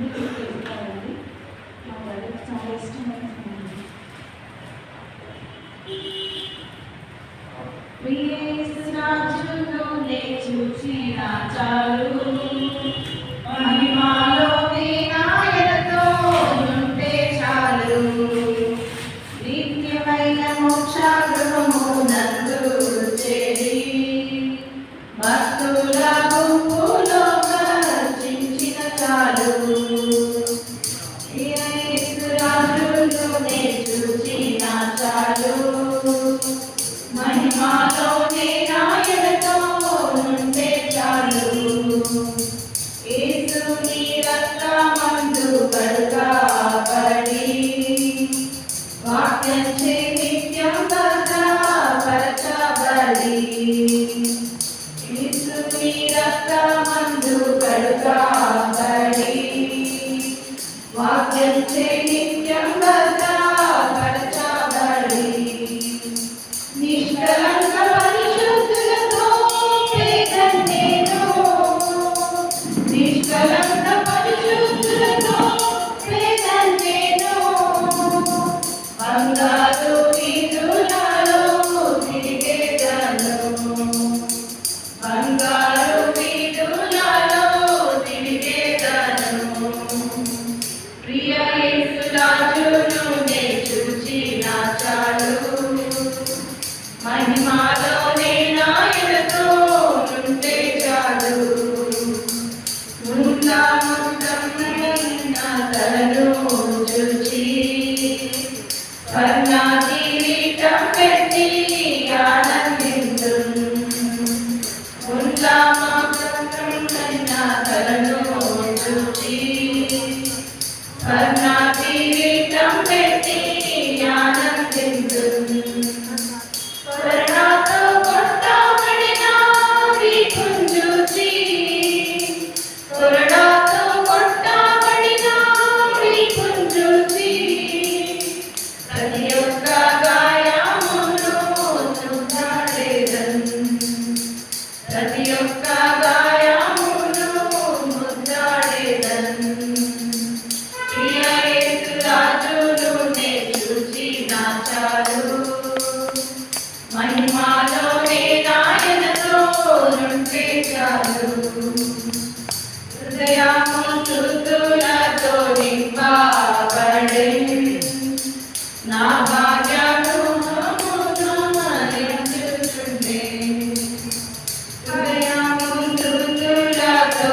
అన్ని పెట్టుకోవాలండి. మా వాళ్ళకి చాలా ఇష్టమైన రాజును చూసి చాలు మహిమాలో నాయనతో ఉంటే చాలు నిత్యమైన మోక్షగృహము నందు చేరి భక్తుల గుంపులో గర్జించిన చాలు రాజును చూసిన చాలు మహిమాలో నాయనతో ఉంటే చాలు యేసుని రక్తమందు కడుగబడి వాక్యం చే నిత్యం భద్రపరచబడి యేసుని రక్తమందు కడుగబడి వాక్యం చే నిత్యం భద్రపరచబడి నిష్కలంక పరిశుద్ధులతో పేదన్నేను నిష్కలంక పరిశుద్ధులతో పేదన్నేను బంగారు వీధులలో తిరిగేదను బంగారు వీధులలో తిరిగేదను ప్రియ యేసు రాజును నే చూచిన చాలు మహిమాలో నాయనతో ఉంటే చాలు తలను చూచి కర్ణా కిరీటం పెట్టి ఆనందించు తలను చూచి కర్ణా కిరీటం పెట్టి ఆనందించు ప్రతి ఒక్క గాయమును ముద్దాడేదన్ ప్రియ యేసు రాజును నే చూచిన చాలు మహిమాలో నాయనతో ఉంటే చాలు హృదయము స్తుతులతో నింపబడే నా భాగ్యము హృదయము స్తుతులతో